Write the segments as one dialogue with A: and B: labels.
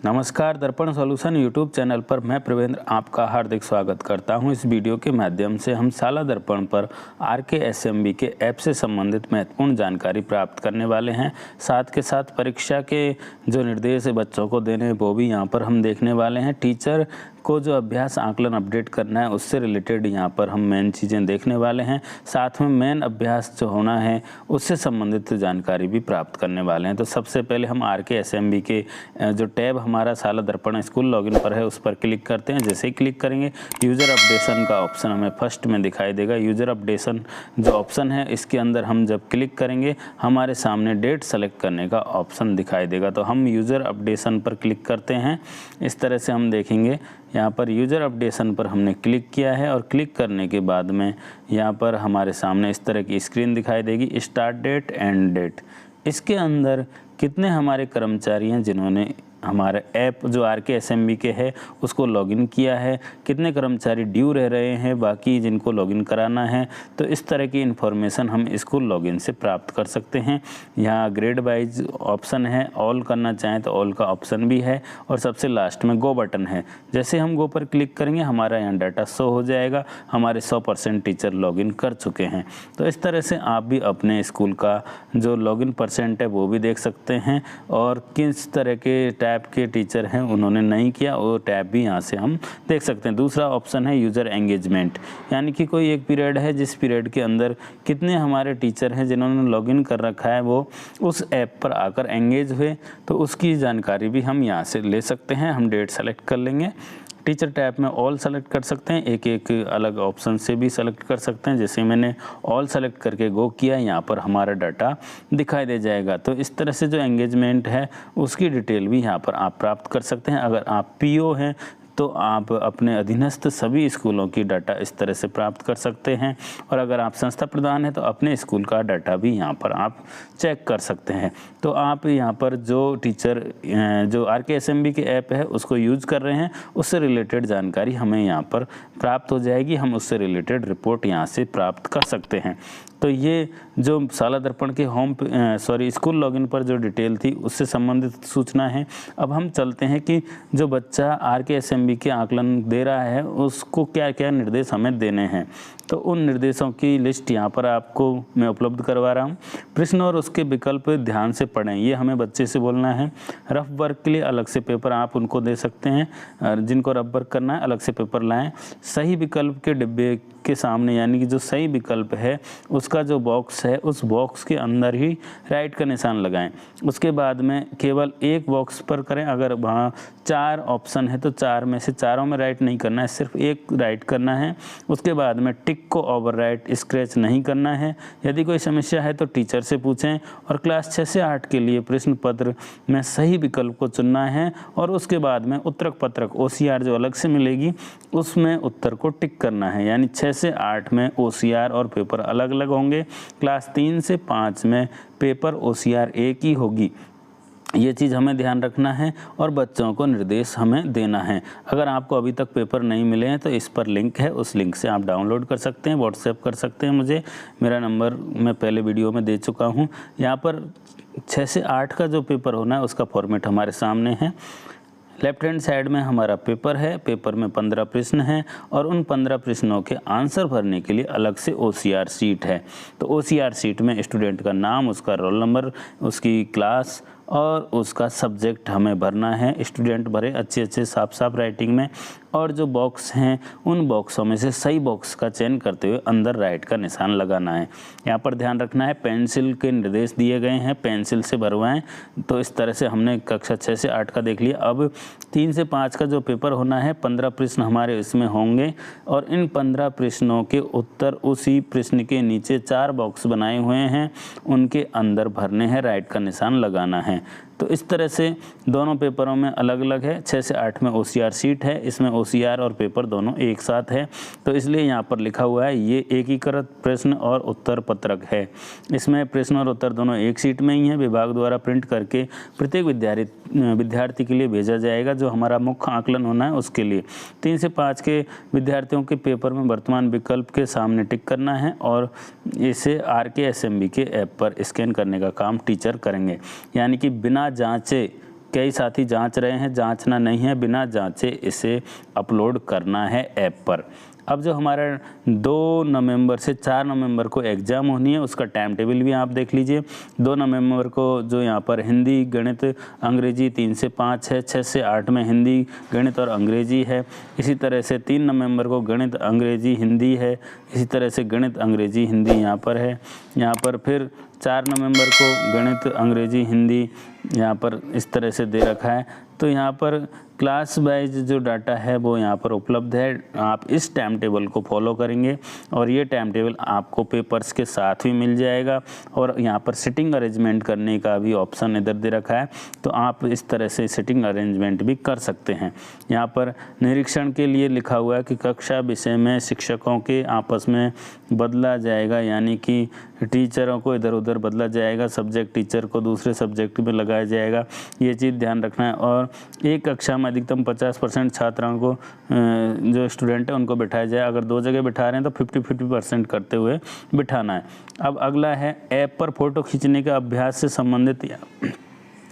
A: नमस्कार, दर्पण solution YouTube channel पर मैं प्रवेंद्र आपका हार्दिक स्वागत करता हूं। इस वीडियो के माध्यम से हम शाला दर्पण पर RKSMB के ऐप से संबंधित महत्वपूर्ण जानकारी प्राप्त करने वाले हैं। साथ के साथ परीक्षा के जो निर्देश बच्चों को देने वो भी यहां पर हम देखने वाले हैं। टीचर को जो अभ्यास आकलन अपडेट करना है उससे रिलेटेड यहाँ पर हम मेन चीज़ें देखने वाले हैं। साथ में मेन अभ्यास जो होना है उससे संबंधित जानकारी भी प्राप्त करने वाले हैं। तो सबसे पहले हम RKSMB के जो टैब हमारा शाला दर्पण स्कूल लॉगिन पर है उस पर क्लिक करते हैं। जैसे ही क्लिक करेंगे यूज़र अपडेशन का ऑप्शन हमें फर्स्ट में दिखाई देगा। यूज़र अपडेशन जो ऑप्शन है इसके अंदर हम जब क्लिक करेंगे हमारे सामने डेट सेलेक्ट करने का ऑप्शन दिखाई देगा। तो हम यूज़र अपडेशन पर क्लिक करते हैं। इस तरह से हम देखेंगे यहाँ पर यूज़र अपडेशन पर हमने क्लिक किया है और क्लिक करने के बाद में यहाँ पर हमारे सामने इस तरह की स्क्रीन दिखाई देगी, स्टार्ट डेट एंड डेट। इसके अंदर कितने हमारे कर्मचारी हैं जिन्होंने हमारे ऐप जो RKSMB के है उसको लॉगिन किया है, कितने कर्मचारी ड्यू रह रहे हैं बाकी जिनको लॉगिन कराना है। तो इस तरह की इन्फॉर्मेशन हम इसको लॉगिन से प्राप्त कर सकते हैं। यहाँ ग्रेड वाइज ऑप्शन है, ऑल करना चाहें तो ऑल का ऑप्शन भी है और सबसे लास्ट में गो बटन है। जैसे हम गो पर क्लिक करेंगे हमारा यहाँ डाटा शो हो जाएगा, हमारे 100% टीचर लॉगिन कर चुके हैं। तो इस तरह से आप भी अपने स्कूल का जो लॉगिन परसेंट है वो भी देख सकते हैं और किस तरह के टैब के टीचर हैं उन्होंने नहीं किया वो टैब भी यहाँ से हम देख सकते हैं। दूसरा ऑप्शन है यूज़र एंगेजमेंट, यानी कि कोई एक पीरियड है जिस पीरियड के अंदर कितने हमारे टीचर हैं जिन्होंने लॉगिन कर रखा है वो उस ऐप पर आकर एंगेज हुए, तो उसकी जानकारी भी हम यहाँ से ले सकते हैं। हम डेट सेलेक्ट कर लेंगे, टीचर टैब में ऑल सेलेक्ट कर सकते हैं, एक एक अलग ऑप्शन से भी सेलेक्ट कर सकते हैं। जैसे मैंने ऑल सेलेक्ट करके गो किया यहाँ पर हमारा डाटा दिखाई दे जाएगा। तो इस तरह से जो एंगेजमेंट है उसकी डिटेल भी यहाँ पर आप प्राप्त कर सकते हैं। अगर आप PO हैं तो आप अपने अधीनस्थ सभी स्कूलों की डाटा इस तरह से प्राप्त कर सकते हैं और अगर आप संस्था प्रधान हैं तो अपने स्कूल का डाटा भी यहाँ पर आप चेक कर सकते हैं। तो आप यहाँ पर जो टीचर जो RKSMB के ऐप है उसको यूज़ कर रहे हैं उससे रिलेटेड जानकारी हमें यहाँ पर प्राप्त हो जाएगी। हम उससे रिलेटेड रिपोर्ट यहाँ से प्राप्त कर सकते हैं। तो ये जो शाला दर्पण के स्कूल लॉगिन पर जो डिटेल थी उससे संबंधित सूचना है। अब हम चलते हैं कि जो बच्चा RKSMB के आकलन दे रहा है उसको क्या क्या निर्देश हमें देने हैं। तो उन निर्देशों की लिस्ट यहाँ पर आपको मैं उपलब्ध करवा रहा हूँ। प्रश्न और उसके विकल्प ध्यान से पढ़ें, ये हमें बच्चे से बोलना है। रफ वर्क के लिए अलग से पेपर आप उनको दे सकते हैं, जिनको रफ वर्क करना है अलग से पेपर लाएं। सही विकल्प के डिब्बे के सामने यानी कि जो सही विकल्प है उसका जो बॉक्स है उस बॉक्स के अंदर ही राइट का निशान लगाएं। उसके बाद में केवल एक बॉक्स पर करें। अगर वहाँ 4 ऑप्शन है तो 4 में से चारों में राइट नहीं करना है, सिर्फ एक राइट करना है। उसके बाद में टिक को ओवरराइट स्क्रैच नहीं करना है। यदि कोई समस्या है तो टीचर से पूछें और क्लास 6 से 8 के लिए प्रश्न पत्र में सही विकल्प को चुनना है और उसके बाद में उत्तरक पत्रक OCR जो अलग से मिलेगी उसमें उत्तर को टिक करना है। यानी 6 से 8 में OCR और पेपर अलग अलग होंगे, क्लास 3 से 5 में पेपर OCR एक ही होगी। ये चीज़ हमें ध्यान रखना है और बच्चों को निर्देश हमें देना है। अगर आपको अभी तक पेपर नहीं मिले हैं तो इस पर लिंक है, उस लिंक से आप डाउनलोड कर सकते हैं, व्हाट्सएप कर सकते हैं मुझे। मेरा नंबर मैं पहले वीडियो में दे चुका हूँ। यहाँ पर 6 से 8 का जो पेपर होना है उसका फॉर्मेट हमारे सामने है। लेफ्ट हैंड साइड में हमारा पेपर है, पेपर में 15 प्रश्न हैं और उन 15 प्रश्नों के आंसर भरने के लिए अलग से OCR शीट है। तो OCR शीट में स्टूडेंट का नाम, उसका रोल नंबर, उसकी क्लास और उसका सब्जेक्ट हमें भरना है। स्टूडेंट भरे अच्छे साफ साफ राइटिंग में और जो बॉक्स हैं उन बॉक्सों में से सही बॉक्स का चयन करते हुए अंदर राइट का निशान लगाना है। यहाँ पर ध्यान रखना है पेंसिल के निर्देश दिए गए हैं, पेंसिल से भरवाएं। तो इस तरह से हमने कक्षा 6 से 8 का देख लिया। अब 3 से 5 का जो पेपर होना है 15 प्रश्न हमारे इसमें होंगे और इन 15 प्रश्नों के उत्तर उसी प्रश्न के नीचे 4 बॉक्स बनाए हुए हैं उनके अंदर भरने हैं, राइट का निशान लगाना है। तो इस तरह से दोनों पेपरों में अलग अलग है। 6 से 8 में OCR शीट है, इसमें OCR और पेपर दोनों एक साथ है। तो इसलिए यहाँ पर लिखा हुआ है ये एकीकृत प्रश्न और उत्तर पत्रक है। इसमें प्रश्न और उत्तर दोनों एक शीट में ही है। विभाग द्वारा प्रिंट करके प्रत्येक विद्यार्थी के लिए भेजा जाएगा जो हमारा मुख्य आकलन होना है उसके लिए। 3 से 5 के विद्यार्थियों के पेपर में वर्तमान विकल्प के सामने टिक करना है और इसे RKSMB के ऐप पर स्कैन करने का काम टीचर करेंगे। यानी कि बिना जांचे कई साथी जांच रहे हैं, जांचना नहीं है, बिना जांचे इसे अपलोड करना है ऐप पर। अब जो हमारा 2 नवंबर से 4 नवंबर को एग्ज़ाम होनी है, उसका टाइम टेबल भी आप देख लीजिए। 2 नवंबर को जो यहाँ पर हिंदी, गणित, अंग्रेजी 3 से 5 है, 6 से 8 में हिंदी, गणित और अंग्रेजी है। इसी तरह से 3 नवंबर को गणित, अंग्रेजी, हिंदी है। इसी तरह से गणित, अंग्रेजी, हिंदी यहाँ पर है। यहाँ पर फिर 4 नवंबर को गणित, अंग्रेजी, हिंदी यहाँ पर इस तरह से दे रखा है। तो यहाँ पर क्लास वाइज जो डाटा है वो यहाँ पर उपलब्ध है। आप इस टाइम टेबल को फॉलो करेंगे और ये टाइम टेबल आपको पेपर्स के साथ भी मिल जाएगा। और यहाँ पर सिटिंग अरेंजमेंट करने का भी ऑप्शन इधर दे रखा है, तो आप इस तरह से सिटिंग अरेंजमेंट भी कर सकते हैं। यहाँ पर निरीक्षण के लिए लिखा हुआ है कि कक्षा विषय में शिक्षकों के आपस में बदला जाएगा, यानी कि टीचरों को इधर उधर बदला जाएगा, सब्जेक्ट टीचर को दूसरे सब्जेक्ट में लगाया जाएगा, ये चीज़ ध्यान रखना है। और एक कक्षा में अधिकतम 50% छात्रों को जो स्टूडेंट है उनको बिठाया जाए। अगर 2 जगह बिठा रहे हैं तो 50-50% करते हुए बिठाना है। अब अगला है ऐप पर फ़ोटो खींचने के अभ्यास से संबंधित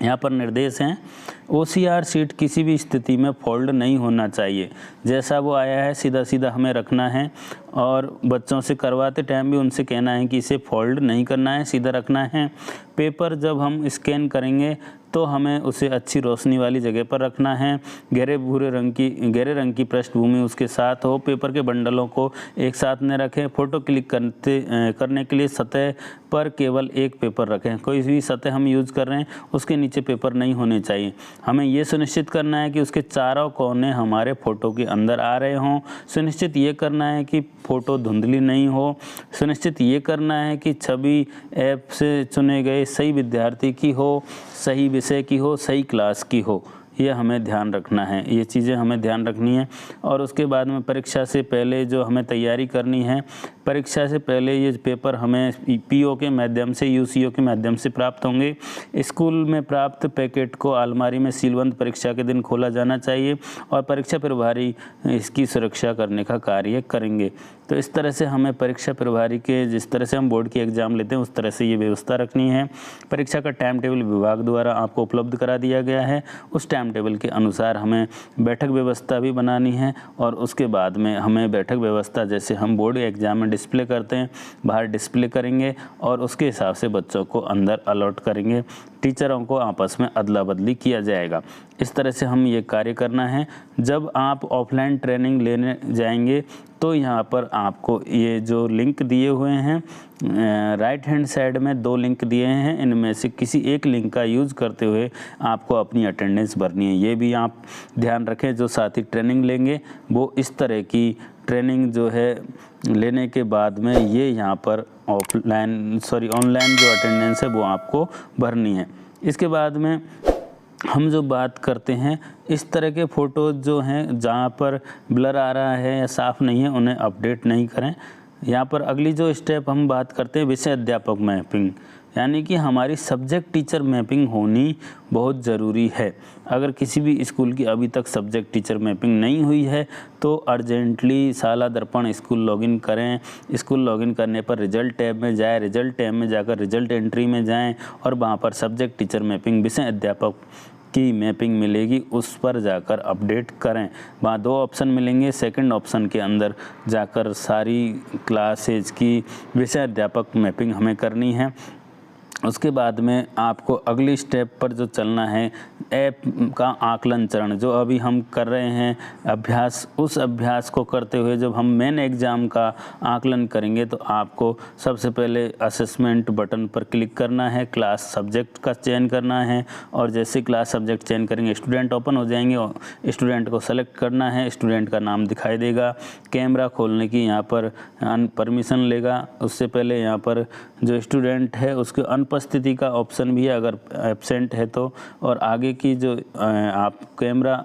A: यहाँ पर निर्देश हैं। OCR शीट किसी भी स्थिति में फोल्ड नहीं होना चाहिए, जैसा वो आया है सीधा सीधा हमें रखना है। और बच्चों से करवाते टाइम भी उनसे कहना है कि इसे फोल्ड नहीं करना है, सीधा रखना है। पेपर जब हम स्कैन करेंगे तो हमें उसे अच्छी रोशनी वाली जगह पर रखना है। गहरे रंग की पृष्ठभूमि उसके साथ हो। पेपर के बंडलों को एक साथ न रखें। फ़ोटो क्लिक करने के लिए सतह पर केवल एक पेपर रखें। कोई भी सतह हम यूज़ कर रहे हैं उसके नीचे पेपर नहीं होने चाहिए। हमें ये सुनिश्चित करना है कि उसके चारों कोने हमारे फ़ोटो के अंदर आ रहे हों। सुनिश्चित ये करना है कि फ़ोटो धुंधली नहीं हो। सुनिश्चित ये करना है कि छवि ऐप से चुने गए सही विद्यार्थी की हो, सही विषय की हो, सही क्लास की हो। ये हमें ध्यान रखना है, ये चीज़ें हमें ध्यान रखनी है। और उसके बाद में परीक्षा से पहले जो हमें तैयारी करनी है, परीक्षा से पहले ये पेपर हमें PO के माध्यम से, UCO के माध्यम से प्राप्त होंगे। स्कूल में प्राप्त पैकेट को अलमारी में सीलबंद परीक्षा के दिन खोला जाना चाहिए और परीक्षा प्रभारी इसकी सुरक्षा करने का कार्य करेंगे। तो इस तरह से हमें परीक्षा प्रभारी के, जिस तरह से हम बोर्ड की एग्ज़ाम लेते हैं उस तरह से ये व्यवस्था रखनी है। परीक्षा का टाइम टेबल विभाग द्वारा आपको उपलब्ध करा दिया गया है। उस टाइम टेबल के अनुसार हमें बैठक व्यवस्था भी बनानी है और उसके बाद में हमें बैठक व्यवस्था जैसे हम बोर्ड एग्ज़ाम में डिस्प्ले करते हैं, बाहर डिस्प्ले करेंगे और उसके हिसाब से बच्चों को अंदर अलॉट करेंगे। टीचरों को आपस में अदला बदली किया जाएगा। इस तरह से हम ये कार्य करना है। जब आप ऑफलाइन ट्रेनिंग लेने जाएंगे तो यहाँ पर आपको ये जो लिंक दिए हुए हैं, राइट हैंड साइड में 2 लिंक दिए हैं, इनमें से किसी एक लिंक का यूज़ करते हुए आपको अपनी अटेंडेंस भरनी है। ये भी आप ध्यान रखें, जो साथी ट्रेनिंग लेंगे वो इस तरह की ट्रेनिंग जो है लेने के बाद में ये यहाँ पर ऑनलाइन जो अटेंडेंस है वो आपको भरनी है। इसके बाद में हम जो बात करते हैं, इस तरह के फ़ोटोज़ जो हैं जहाँ पर ब्लर आ रहा है या साफ़ नहीं है उन्हें अपडेट नहीं करें। यहाँ पर अगली जो स्टेप हम बात करते हैं विषय अध्यापक मैपिंग, यानी कि हमारी सब्जेक्ट टीचर मैपिंग होनी बहुत ज़रूरी है। अगर किसी भी स्कूल की अभी तक सब्जेक्ट टीचर मैपिंग नहीं हुई है तो अर्जेंटली साला दर्पण स्कूल लॉगिन करें। स्कूल लॉगिन करने पर रिजल्ट टैब में जाए, रिजल्ट टैब में जाकर रिजल्ट एंट्री में जाएं और वहाँ पर सब्जेक्ट टीचर मैपिंग, विषय अध्यापक की मैपिंग मिलेगी, उस पर जाकर अपडेट करें। वहाँ 2 ऑप्शन मिलेंगे। सेकंड ऑप्शन के अंदर जाकर सारी क्लासेज की विषय अध्यापक मैपिंग हमें करनी है। उसके बाद में आपको अगली स्टेप पर जो चलना है, ऐप का आकलन चरण जो अभी हम कर रहे हैं अभ्यास, उस अभ्यास को करते हुए जब हम मेन एग्ज़ाम का आकलन करेंगे तो आपको सबसे पहले असेसमेंट बटन पर क्लिक करना है, क्लास सब्जेक्ट का चयन करना है और जैसे क्लास सब्जेक्ट चयन करेंगे स्टूडेंट ओपन हो जाएंगे और स्टूडेंट को सेलेक्ट करना है। स्टूडेंट का नाम दिखाई देगा। कैमरा खोलने की यहाँ पर परमिशन लेगा। उससे पहले यहाँ पर जो स्टूडेंट है उसके उपस्थिति का ऑप्शन भी है अगर एब्सेंट है तो, और आगे की जो आप कैमरा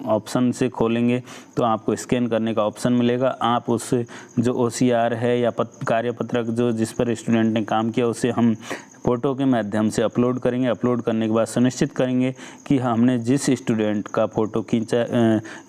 A: ऑप्शन से खोलेंगे तो आपको स्कैन करने का ऑप्शन मिलेगा। आप उस जो OCR है या कार्यपत्रक जो जिस पर स्टूडेंट ने काम किया उसे हम फ़ोटो के माध्यम से अपलोड करेंगे। अपलोड करने के बाद सुनिश्चित करेंगे कि हमने जिस स्टूडेंट का फ़ोटो खींचा,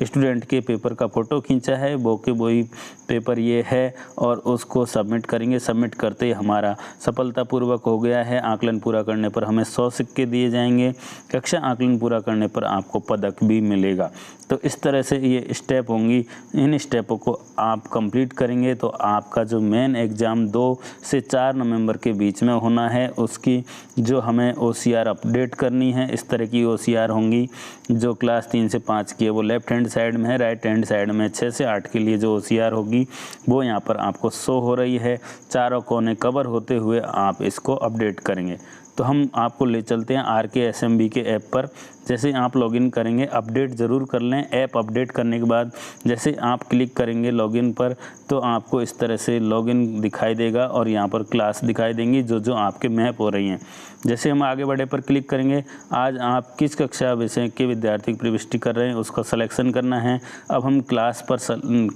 A: स्टूडेंट के पेपर का फ़ोटो खींचा है वो के वही पेपर ये है, और उसको सबमिट करेंगे। सबमिट करते ही हमारा सफलतापूर्वक हो गया है। आकलन पूरा करने पर हमें 100 सिक्के दिए जाएंगे। कक्षा आकलन पूरा करने पर आपको पदक भी मिलेगा। तो इस तरह से ये स्टेप होंगी। इन स्टेपों को आप कंप्लीट करेंगे तो आपका जो मेन एग्ज़ाम 2 से 4 नवंबर के बीच में होना है, उसकी जो हमें OCR अपडेट करनी है, इस तरह की OCR होंगी। जो क्लास 3 से 5 की है वो लेफ़्ट हैंड साइड में है, राइट हैंड साइड में 6 से 8 के लिए जो OCR होगी वो यहाँ पर आपको शो हो रही है। चारों कोने कवर होते हुए आप इसको अपडेट करेंगे। तो हम आपको ले चलते हैं RKSMB के ऐप पर। जैसे आप लॉगिन करेंगे, अपडेट ज़रूर कर लें। ऐप अपडेट करने के बाद जैसे आप क्लिक करेंगे लॉगिन पर, तो आपको इस तरह से लॉगिन दिखाई देगा और यहाँ पर क्लास दिखाई देंगी जो आपके मैप हो रही हैं। जैसे हम आगे बढ़े पर क्लिक करेंगे, आज आप किस कक्षा विषय के विद्यार्थी की प्रविष्टि कर रहे हैं उसका सिलेक्शन करना है। अब हम क्लास पर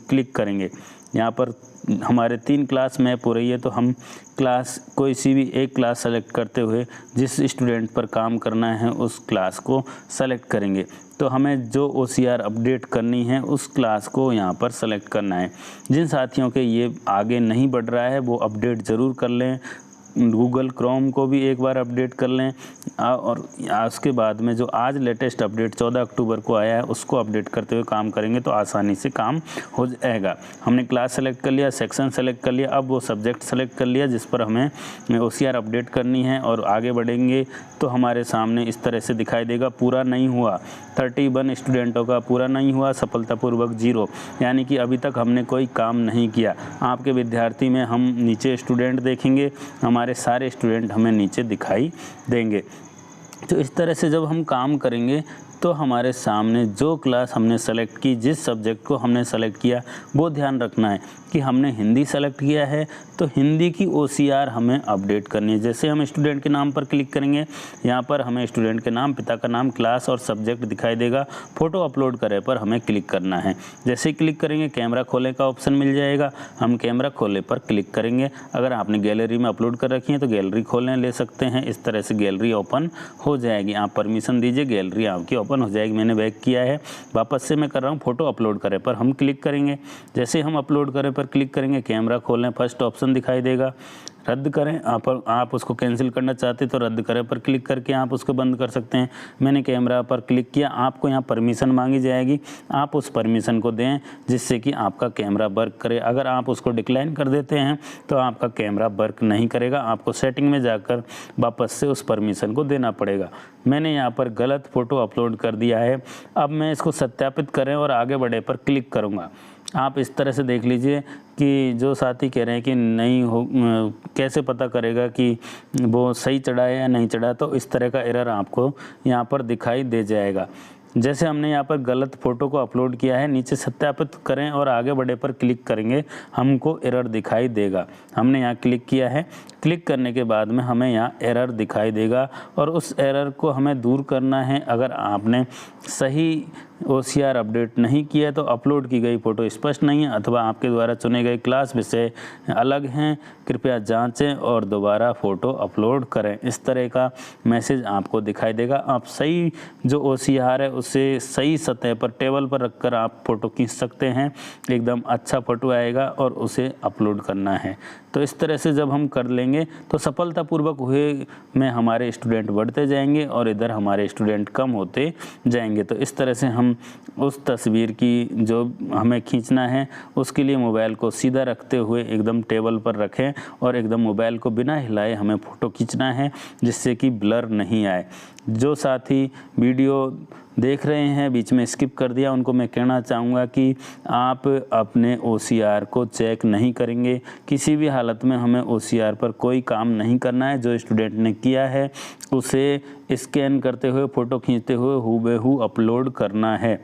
A: क्लिक करेंगे। यहाँ पर हमारे 3 क्लास मैप हो रही है, तो हम क्लास कोई सी भी एक क्लास सेलेक्ट करते हुए जिस स्टूडेंट पर काम करना है उस क्लास को सेलेक्ट करेंगे। तो हमें जो OCR अपडेट करनी है उस क्लास को यहाँ पर सेलेक्ट करना है। जिन साथियों के ये आगे नहीं बढ़ रहा है वो अपडेट ज़रूर कर लें। गूगल क्रोम को भी एक बार अपडेट कर लें, और उसके बाद में जो आज लेटेस्ट अपडेट 14 अक्टूबर को आया है उसको अपडेट करते हुए काम करेंगे तो आसानी से काम हो जाएगा। हमने क्लास सेलेक्ट कर लिया, सेक्शन सेलेक्ट कर लिया, अब वो सब्जेक्ट सेलेक्ट कर लिया जिस पर हमें OCR अपडेट करनी है, और आगे बढ़ेंगे तो हमारे सामने इस तरह से दिखाई देगा पूरा नहीं हुआ। 31 स्टूडेंटों का पूरा नहीं हुआ, सफलतापूर्वक 0, यानी कि अभी तक हमने कोई काम नहीं किया। आपके विद्यार्थी में हम नीचे स्टूडेंट देखेंगे, हमारे सारे स्टूडेंट हमें नीचे दिखाई देंगे। तो इस तरह से जब हम काम करेंगे तो हमारे सामने जो क्लास हमने सेलेक्ट की, जिस सब्जेक्ट को हमने सेलेक्ट किया, वो ध्यान रखना है कि हमने हिंदी सेलेक्ट किया है तो हिंदी की OCR हमें अपडेट करनी है। जैसे हम स्टूडेंट के नाम पर क्लिक करेंगे, यहाँ पर हमें स्टूडेंट के नाम, पिता का नाम, क्लास और सब्जेक्ट दिखाई देगा। फ़ोटो अपलोड करे पर हमें क्लिक करना है। जैसे ही क्लिक करेंगे कैमरा खोले का ऑप्शन मिल जाएगा, हम कैमरा खोले पर क्लिक करेंगे। अगर आपने गैलरी में अपलोड कर रखी है तो गैलरी खोलने ले सकते हैं। इस तरह से गैलरी ओपन हो जाएगी। आप परमिशन दीजिए, गैलरी आपकी ओपन हो जाएगी। मैंने बैक किया है, वापस से मैं कर रहा हूँ। फ़ोटो अपलोड करे पर हम क्लिक करेंगे। जैसे हम अपलोड करे पर क्लिक करेंगे, कैमरा खोलें, फर्स्ट ऑप्शन दिखाई देगा, रद्द करें। आप उसको कैंसिल करना चाहते तो रद्द करें पर क्लिक करके आप उसको बंद कर सकते हैं। मैंने कैमरा पर क्लिक किया, आपको यहाँ परमिशन मांगी जाएगी, आप उस परमिशन को दें जिससे कि आपका कैमरा वर्क करे। अगर आप उसको डिक्लाइन कर देते हैं तो आपका कैमरा वर्क नहीं करेगा, आपको सेटिंग में जाकर वापस से उस परमिशन को देना पड़ेगा। मैंने यहाँ पर गलत फ़ोटो अपलोड कर दिया है। अब मैं इसको सत्यापित करें और आगे बढ़े पर क्लिक करूँगा। आप इस तरह से देख लीजिए कि जो साथी कह रहे हैं कि नहीं हो, कैसे पता करेगा कि वो सही चढ़ा है या नहीं चढ़ा, तो इस तरह का एरर आपको यहाँ पर दिखाई दे जाएगा। जैसे हमने यहाँ पर गलत फ़ोटो को अपलोड किया है, नीचे सत्यापित करें और आगे बढ़े पर क्लिक करेंगे, हमको एरर दिखाई देगा। हमने यहाँ क्लिक किया है, क्लिक करने के बाद में हमें यहाँ एरर दिखाई देगा और उस एरर को हमें दूर करना है। अगर आपने सही OCR अपडेट नहीं किया तो अपलोड की गई फ़ोटो स्पष्ट नहीं है अथवा आपके द्वारा चुने गए क्लास विषय अलग हैं, कृपया जांचें और दोबारा फ़ोटो अपलोड करें। इस तरह का मैसेज आपको दिखाई देगा। आप सही जो OCR है उसे सही सतह पर, टेबल पर रखकर आप फ़ोटो खींच सकते हैं। एकदम अच्छा फ़ोटो आएगा और उसे अपलोड करना है। तो इस तरह से जब हम कर लेंगे तो सफलतापूर्वक हुए में हमारे स्टूडेंट बढ़ते जाएंगे और इधर हमारे स्टूडेंट कम होते जाएंगे। तो इस तरह से हम उस तस्वीर की जो हमें खींचना है उसके लिए मोबाइल को सीधा रखते हुए एकदम टेबल पर रखें और एकदम मोबाइल को बिना हिलाए हमें फ़ोटो खींचना है जिससे कि ब्लर नहीं आए। जो साथी वीडियो देख रहे हैं बीच में स्किप कर दिया, उनको मैं कहना चाहूँगा कि आप अपने OCR को चेक नहीं करेंगे। किसी भी हालत में हमें OCR पर कोई काम नहीं करना है। जो स्टूडेंट ने किया है उसे स्कैन करते हुए, फ़ोटो खींचते हुए हूबहू अपलोड करना है।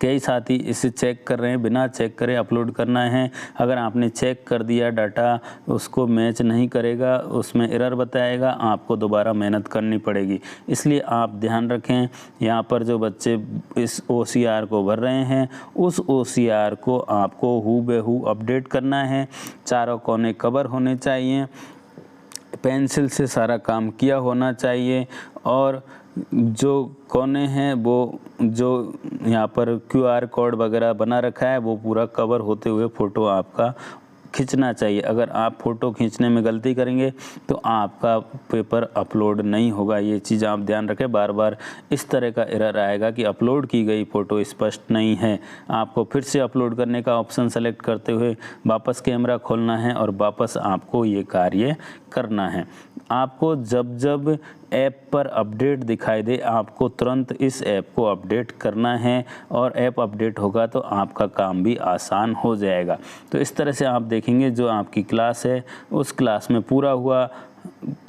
A: कई साथी इसे चेक कर रहे हैं, बिना चेक करे अपलोड करना है। अगर आपने चेक कर दिया डाटा उसको मैच नहीं करेगा, उसमें एरर बताएगा, आपको दोबारा मेहनत करनी पड़ेगी। इसलिए आप ध्यान रखें, यहाँ पर जो बच्चे इस OCR को भर रहे हैं उस OCR को आपको हूबहू अपडेट करना है। चारों कोने कवर होने चाहिए, पेंसिल से सारा काम किया होना चाहिए और जो कोने हैं वो जो यहाँ पर QR कोड वगैरह बना रखा है वो पूरा कवर होते हुए फ़ोटो आपका खींचना चाहिए। अगर आप फ़ोटो खींचने में गलती करेंगे तो आपका पेपर अपलोड नहीं होगा। ये चीज़ आप ध्यान रखें। बार बार इस तरह का एरर आएगा कि अपलोड की गई फ़ोटो स्पष्ट नहीं है। आपको फिर से अपलोड करने का ऑप्शन सेलेक्ट करते हुए वापस कैमरा खोलना है और वापस आपको ये कार्य करना है। आपको जब जब ऐप पर अपडेट दिखाई दे आपको तुरंत इस ऐप को अपडेट करना है और ऐप अपडेट होगा तो आपका काम भी आसान हो जाएगा। तो इस तरह से आप देखेंगे जो आपकी क्लास है उस क्लास में पूरा हुआ,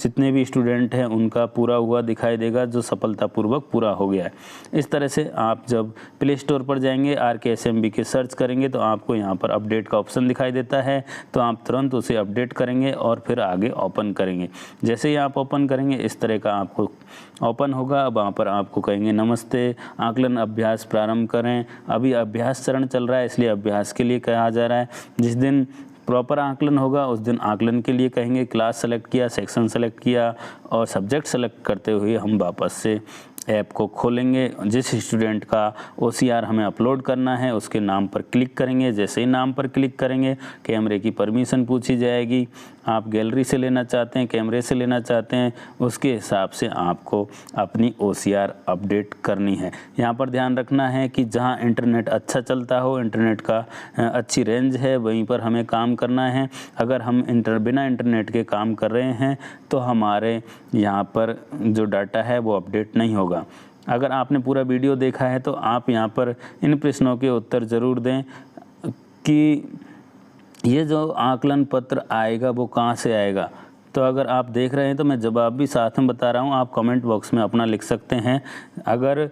A: जितने भी स्टूडेंट हैं उनका पूरा हुआ दिखाई देगा जो सफलतापूर्वक पूरा हो गया है। इस तरह से आप जब प्ले स्टोर पर जाएंगे RKSMB सर्च करेंगे तो आपको यहाँ पर अपडेट का ऑप्शन दिखाई देता है, तो आप तुरंत उसे अपडेट करेंगे और फिर आगे ओपन करेंगे। जैसे ही आप ओपन करेंगे इस तरह का आपको ओपन होगा। वहाँ पर आपको कहेंगे नमस्ते, आकलन अभ्यास प्रारंभ करें। अभी अभ्यास चरण चल रहा है इसलिए अभ्यास के लिए कहा जा रहा है। जिस दिन प्रॉपर आकलन होगा उस दिन आकलन के लिए कहेंगे। क्लास सेलेक्ट किया, सेक्शन सेलेक्ट किया और सब्जेक्ट सेलेक्ट करते हुए हम वापस से ऐप को खोलेंगे। जिस स्टूडेंट का OCR हमें अपलोड करना है उसके नाम पर क्लिक करेंगे। जैसे ही नाम पर क्लिक करेंगे कैमरे की परमिशन पूछी जाएगी। आप गैलरी से लेना चाहते हैं, कैमरे से लेना चाहते हैं, उसके हिसाब से आपको अपनी OCR अपडेट करनी है। यहाँ पर ध्यान रखना है कि जहाँ इंटरनेट अच्छा चलता हो, इंटरनेट का अच्छी रेंज है, वहीं पर हमें काम करना है। अगर हम बिना इंटरनेट के काम कर रहे हैं तो हमारे यहाँ पर जो डाटा है वो अपडेट नहीं होगा। अगर आपने पूरा वीडियो देखा है तो आप यहाँ पर इन प्रश्नों के उत्तर ज़रूर दें कि ये जो आकलन पत्र आएगा वो कहाँ से आएगा। तो अगर आप देख रहे हैं तो मैं जवाब भी साथ में बता रहा हूँ, आप कमेंट बॉक्स में अपना लिख सकते हैं। अगर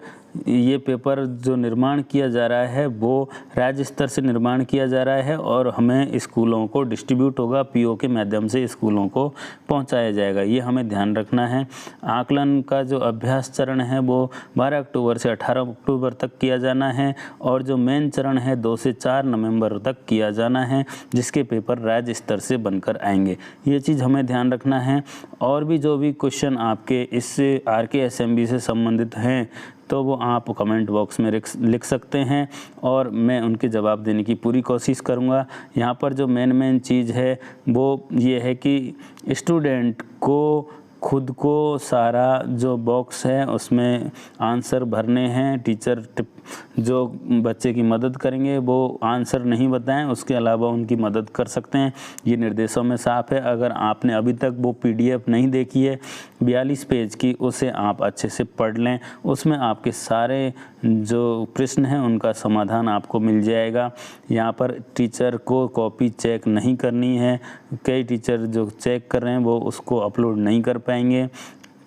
A: ये पेपर जो निर्माण किया जा रहा है वो राज्य स्तर से निर्माण किया जा रहा है और हमें स्कूलों को डिस्ट्रीब्यूट होगा, PO के माध्यम से स्कूलों को पहुंचाया जाएगा, ये हमें ध्यान रखना है। आकलन का जो अभ्यास चरण है वो 12 अक्टूबर से 18 अक्टूबर तक किया जाना है और जो मेन चरण है 2 से 4 नवंबर तक किया जाना है, जिसके पेपर राज्य स्तर से बनकर आएंगे। ये चीज़ हमें ध्यान रखना है। और भी जो भी क्वेश्चन आपके इस RKSMB से संबंधित हैं तो वो आप कमेंट बॉक्स में लिख सकते हैं और मैं उनके जवाब देने की पूरी कोशिश करूँगा। यहाँ पर जो मेन चीज़ है वो ये है कि स्टूडेंट को खुद को सारा जो बॉक्स है उसमें आंसर भरने हैं। टीचर जो बच्चे की मदद करेंगे वो आंसर नहीं बताएं, उसके अलावा उनकी मदद कर सकते हैं। ये निर्देशों में साफ है। अगर आपने अभी तक वो PDF नहीं देखी है 42 पेज की, उसे आप अच्छे से पढ़ लें। उसमें आपके सारे जो प्रश्न हैं उनका समाधान आपको मिल जाएगा। यहाँ पर टीचर को कॉपी चेक नहीं करनी है। कई टीचर जो चेक कर रहे हैं वो उसको अपलोड नहीं कर पाएंगे।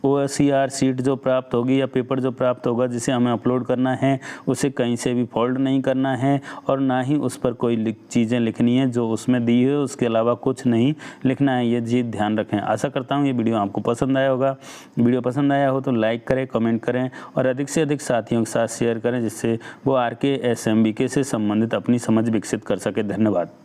A: OCR शीट जो प्राप्त होगी या पेपर जो प्राप्त होगा जिसे हमें अपलोड करना है उसे कहीं से भी फोल्ड नहीं करना है और ना ही उस पर कोई चीज़ें लिखनी है जो उसमें दी है, उसके अलावा कुछ नहीं लिखना है। ये चीज़ ध्यान रखें। आशा करता हूँ ये वीडियो आपको पसंद आया होगा। वीडियो पसंद आया हो तो लाइक करें, कमेंट करें और अधिक से अधिक साथियों के साथ शेयर करें जिससे वो RKSMB से संबंधित अपनी समझ विकसित कर सके। धन्यवाद।